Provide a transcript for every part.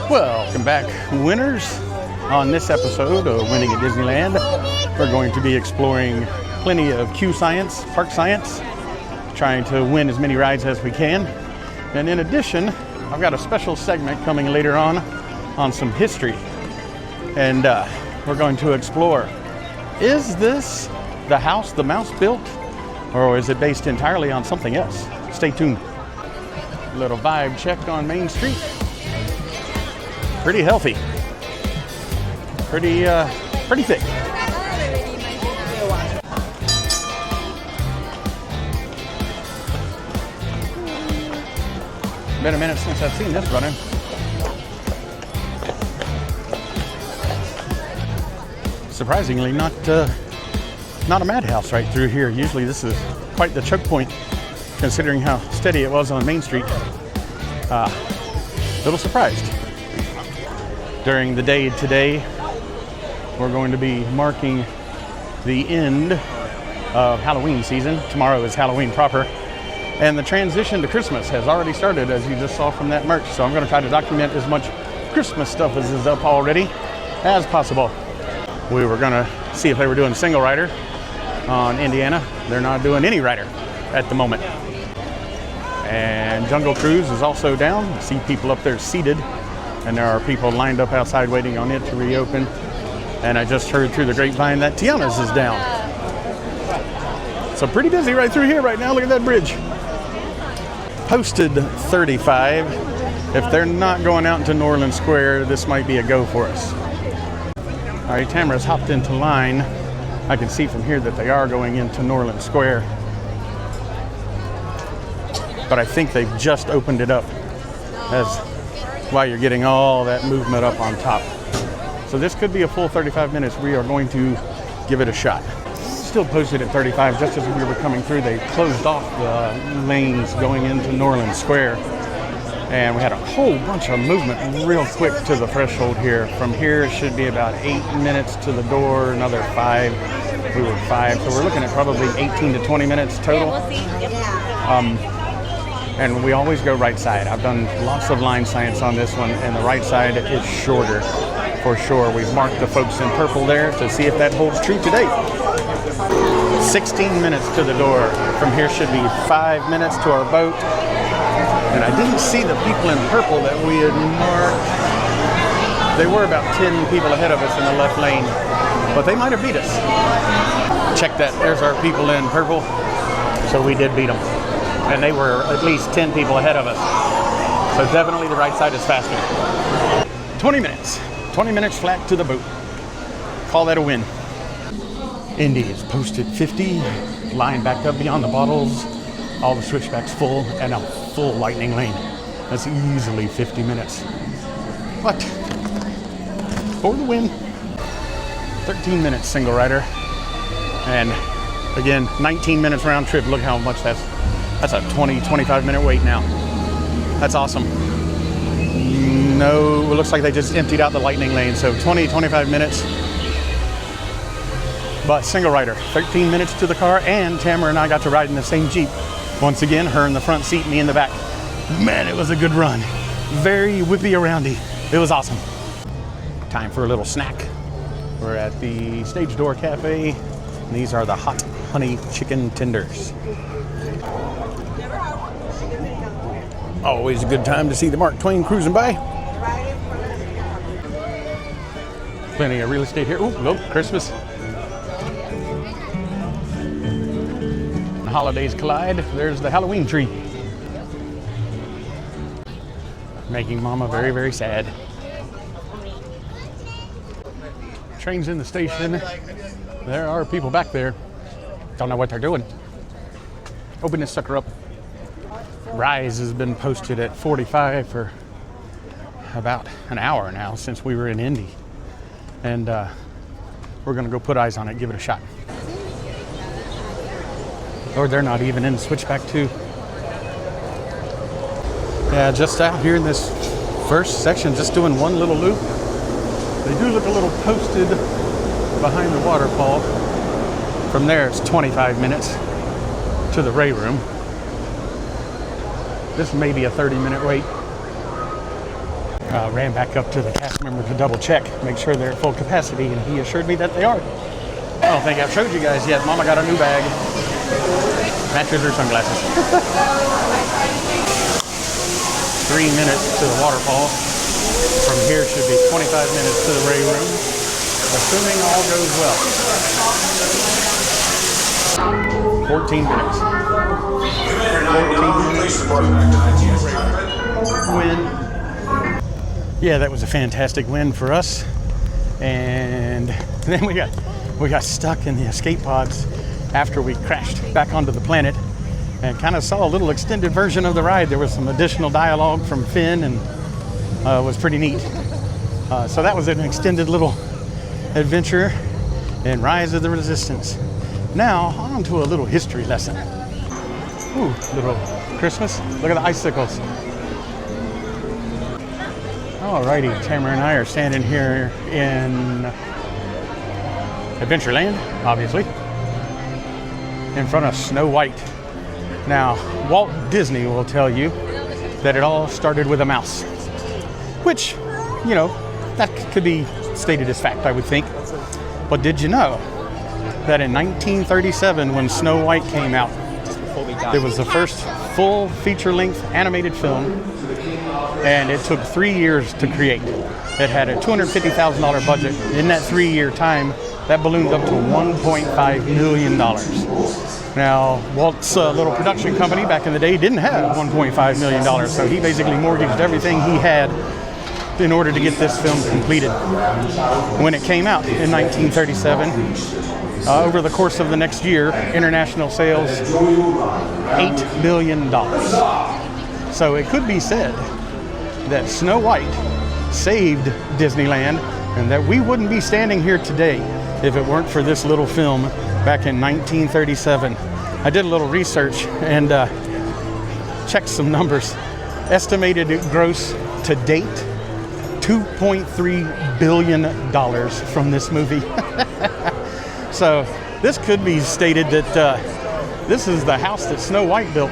Welcome back, winners. On this episode of Winning at Disneyland, we're going to be exploring plenty of queue science, park science, trying to win as many rides as we can. And in addition, I've got a special segment coming later on some history. And we're going to explore, is this the house the mouse built, or is it based entirely on something else? Stay tuned. Little vibe check on Main Street. Pretty healthy. Pretty thick. Been a minute since I've seen this running. Surprisingly, not a madhouse right through here. Usually this is quite the choke point, considering how steady it was on Main Street. Little surprised. During the day today, we're going to be marking the end of Halloween season. Tomorrow is Halloween proper. And the transition to Christmas has already started, as you just saw from that merch. So I'm going to try to document as much Christmas stuff as is up already as possible. We were going to see if they were doing single rider on Indiana. They're not doing any rider at the moment. And Jungle Cruise is also down. You see people up there seated, and there are people lined up outside waiting on it to reopen. And I just heard through the grapevine that Tiana's is down. So pretty busy right through here right now. Look at that bridge. Posted 35. If they're not going out into Norland Square, this might be a go for us. All right, Tamara's hopped into line. I can see from here that they are going into Norland Square. But I think they've just opened it up as why you're getting all that movement up on top. So this could be a full 35 minutes. We are going to give it a shot. Still posted at 35. Just as we were coming through, they closed off the lanes going into Norland Square. And we had a whole bunch of movement real quick to the threshold here. From here, it should be about 8 minutes to the door, another 5. We were 5. So we're looking at probably 18 to 20 minutes total. And we always go right side. I've done lots of line science on this one, and the right side is shorter for sure. We've marked the folks in purple there to see if that holds true today. 16 minutes to the door. From here should be 5 minutes to our boat. And I didn't see the people in purple that we had marked. They were about 10 people ahead of us in the left lane, but they might have beat us. Check that, there's our people in purple. So we did beat them. And they were at least 10 people ahead of us. So definitely the right side is faster. 20 minutes. 20 minutes flat to the boat. Call that a win. Indy is posted 50. Line backed up beyond the bottles. All the switchbacks full and a full lightning lane. That's easily 50 minutes. But for the win. 13 minutes single rider. And again, 19 minutes round trip. Look how much that's a 20-25 minute wait now. That's awesome. No, it looks like they just emptied out the lightning lane. So 20-25 minutes. But single rider, 13 minutes to the car, and Tamara and I got to ride in the same Jeep. Once again, her in the front seat, me in the back. Man, it was a good run. Very whippy-aroundy. It was awesome. Time for a little snack. We're at the Stage Door Cafe. And these are the hot honey chicken tenders. Always a good time to see the Mark Twain cruising by. Plenty of real estate here. Ooh, look, Christmas. The holidays collide. There's the Halloween tree. Making Mama very, very sad. Train's in the station. There are people back there. Don't know what they're doing. Open this sucker up. Rise has been posted at 45 for about an hour now since we were in Indy. And we're gonna go put eyes on it, give it a shot. Or they're not even in Switchback 2. Yeah, just out here in this first section, just doing one little loop. They do look a little posted behind the waterfall. From there, it's 25 minutes to the Ray Room. This may be a 30-minute wait. Ran back up to the cast member to double check, make sure they're at full capacity, and he assured me that they are. I don't think I've showed you guys yet. Mama got a new bag. Matches her sunglasses. 3 minutes to the waterfall. From here should be 25 minutes to the Ray Room, assuming all goes well. 14 minutes. 14 minutes. Win. Yeah, that was a fantastic win for us. And then we got stuck in the escape pods after we crashed back onto the planet, and kind of saw a little extended version of the ride. There was some additional dialogue from Finn, and it was pretty neat. So that was an extended little adventure in Rise of the Resistance. Now, on to a little history lesson. Ooh, little Christmas. Look at the icicles. Alrighty, Tamara and I are standing here in Adventureland, obviously, in front of Snow White. Now, Walt Disney will tell you that it all started with a mouse, which, you know, that could be stated as fact, I would think. But did you know that in 1937, when Snow White came out, it was the first full feature-length animated film, and it took 3 years to create. It had a $250,000 budget. In that 3-year time, that ballooned up to $1.5 million. Now, Walt's little production company back in the day didn't have $1.5 million, so he basically mortgaged everything he had in order to get this film completed. When it came out in 1937, over the course of the next year, international sales, $8 billion. So it could be said that Snow White saved Disneyland, and that we wouldn't be standing here today if it weren't for this little film back in 1937. I did a little research and checked some numbers. Estimated gross to date, $2.3 billion from this movie. So this could be stated that this is the house that Snow White built.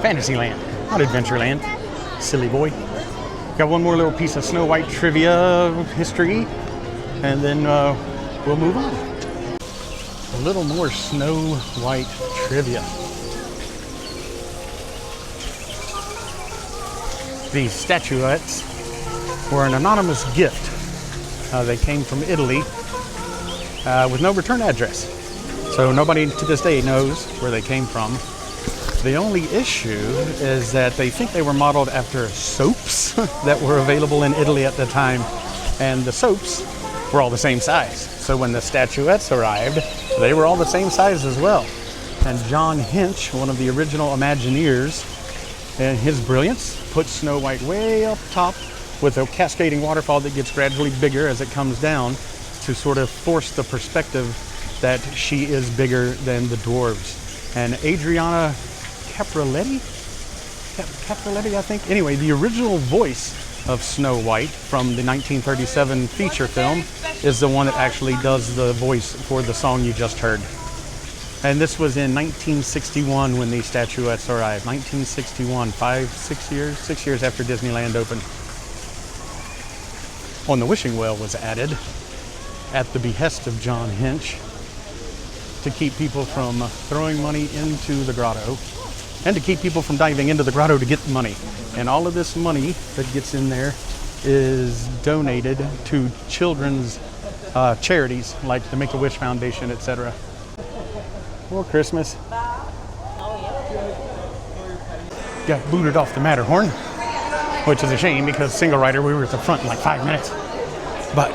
Fantasyland, not Adventureland. Silly boy. Got one more little piece of Snow White trivia history, and then we'll move on. A little more Snow White trivia. These statuettes were an anonymous gift. They came from Italy with no return address. So nobody to this day knows where they came from. The only issue is that they think they were modeled after soaps that were available in Italy at the time. And the soaps were all the same size. So when the statuettes arrived, they were all the same size as well. And John Hinch, one of the original Imagineers, in his brilliance, put Snow White way up top with a cascading waterfall that gets gradually bigger as it comes down to sort of force the perspective that she is bigger than the dwarves. And Adriana Caprioletti, I think. Anyway, the original voice of Snow White from the 1937 feature film is the one that actually does the voice for the song you just heard. And this was in 1961 when these statuettes arrived. 1961, 6 years after Disneyland opened. On the wishing well was added at the behest of John Hinch to keep people from throwing money into the grotto and to keep people from diving into the grotto to get money. And all of this money that gets in there is donated to children's charities like the Make-A-Wish Foundation, etc. More Christmas. Got booted off the Matterhorn, which is a shame because single rider, we were at the front in like 5 minutes. But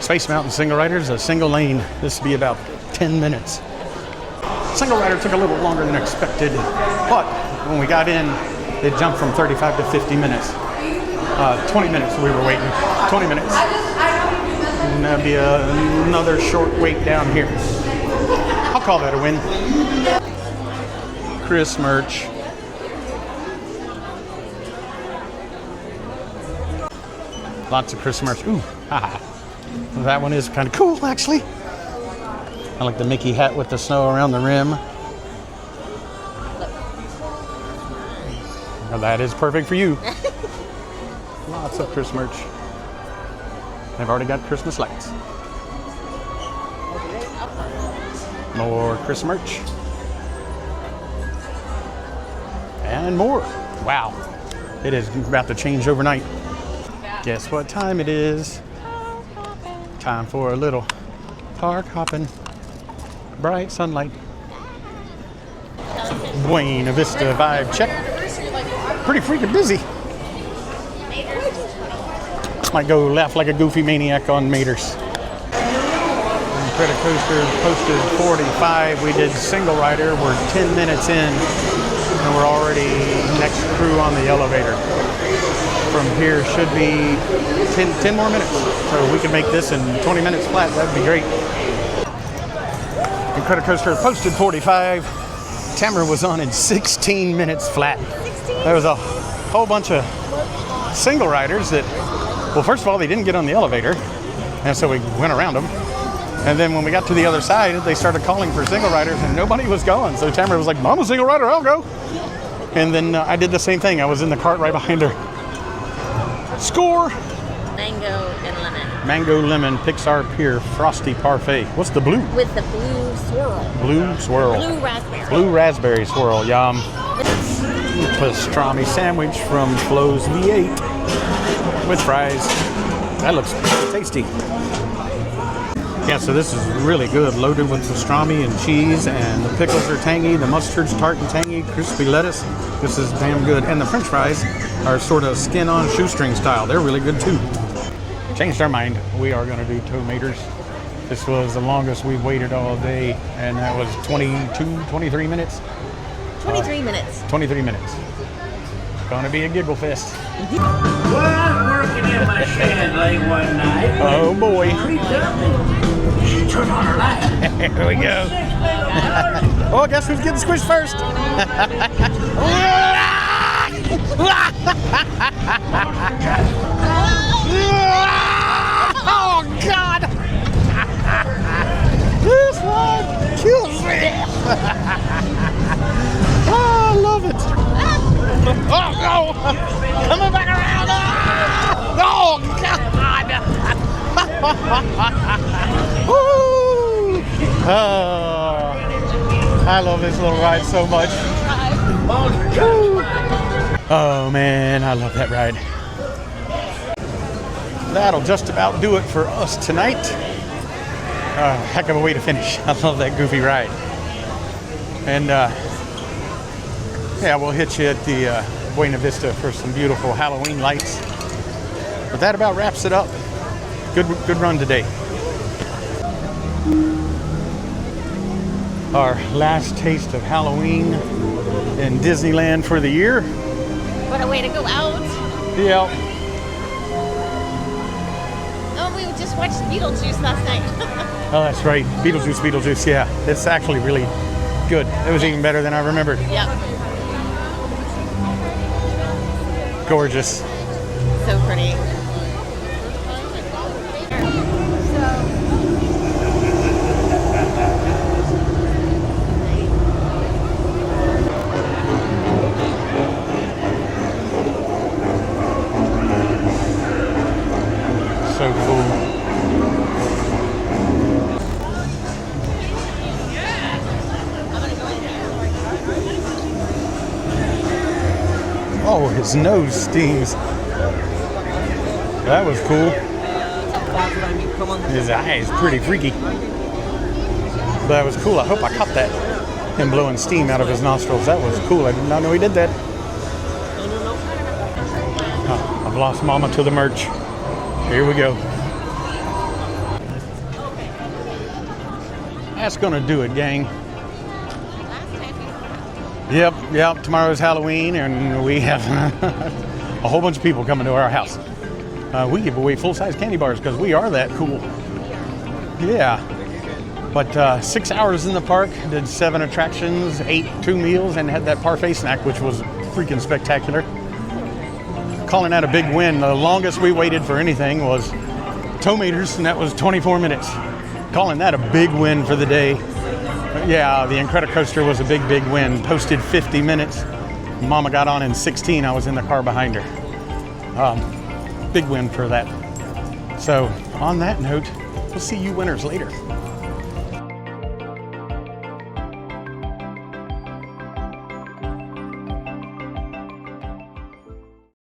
Space Mountain single rider is a single lane. This will be about 10 minutes. Single rider took a little longer than expected, but when we got in, it jumped from 35 to 50 minutes. 20 minutes we were waiting. 20 minutes. to be another short wait down here. I'll call that a win. Chris merch. Lots of Chris merch. Ooh, haha. That one is kind of cool, actually. I like the Mickey hat with the snow around the rim. Well, that is perfect for you. Lots of Chris merch. They've already got Christmas lights. More Chris merch. And more. Wow. It is about to change overnight. Guess what time it is? Time for a little park hopping. Bright sunlight. Buena Vista vibe check. Pretty freaking busy. Might go laugh like a goofy maniac on Maters. Credit Coaster posted 45. We did single rider. We're 10 minutes in, and we're already next crew on the elevator. From here should be 10 more minutes. So we could make this in 20 minutes flat. That'd be great. And Credit Coaster posted 45. Tamara was on in 16 minutes flat. There was a whole bunch of single riders that, well, first of all, they didn't get on the elevator, and so we went around them. And then when we got to the other side, they started calling for single riders, and nobody was going. So Tamara was like, "I'm a single rider, I'll go." And then I did the same thing. I was in the cart right behind her. Score! Mango and lemon. Mango lemon Pixar Pier Frosty Parfait. What's the blue? With the blue swirl. Blue swirl. Blue raspberry. Blue raspberry swirl. Yum. Pastrami sandwich from Flo's V8 with fries. That looks tasty. Yeah, so this is really good. Loaded with pastrami and cheese, and the pickles are tangy. The mustard's tart and tangy. Crispy lettuce. This is damn good. And the French fries are sort of skin-on shoestring style. They're really good too. Changed our mind. We are going to do Tomaters. This was the longest we've waited all day, and that was 23 minutes. 23 minutes. 23 minutes. Gonna be a giggle fest. Well, I was working in my shed late one night. Oh boy. She turned on her light. Here we go. Oh, guess who's getting squished first? Oh God! This one kills me. Oh, I love it. Oh no! Coming back around! Oh God! Oh, I love this little ride so much. Oh man, I love that ride. That'll just about do it for us tonight. Heck of a way to finish. I love that goofy ride. And yeah, we'll hit you at the Buena Vista for some beautiful Halloween lights. But that about wraps it up. Good run today. Our last taste of Halloween in Disneyland for the year. What a way to go out. Yeah. Oh, we just watched Beetlejuice last night. Oh, that's right. Beetlejuice. Yeah, it's actually really good. It was even better than I remembered. Yep. Gorgeous. So pretty. So cool. Oh, his nose stings. That was cool. His eye is pretty freaky. But that was cool. I hope I caught that. Him blowing steam out of his nostrils. That was cool. I did not know he did that. Oh, I've lost Mama to the merch. Here we go. That's gonna do it, gang. Yep. Tomorrow's Halloween, and we have a whole bunch of people coming to our house. We give away full-size candy bars because we are that cool. Yeah. But 6 hours in the park, did 7 attractions, ate 2 meals, and had that parfait snack, which was freaking spectacular. Calling that a big win. The longest we waited for anything was tow meters, and that was 24 minutes. Calling that a big win for the day. Yeah, the Incredicoaster was a big, big win. Posted 50 minutes. Mama got on in 16. I was in the car behind her. Big win for that. So on that note, we'll see you winners later.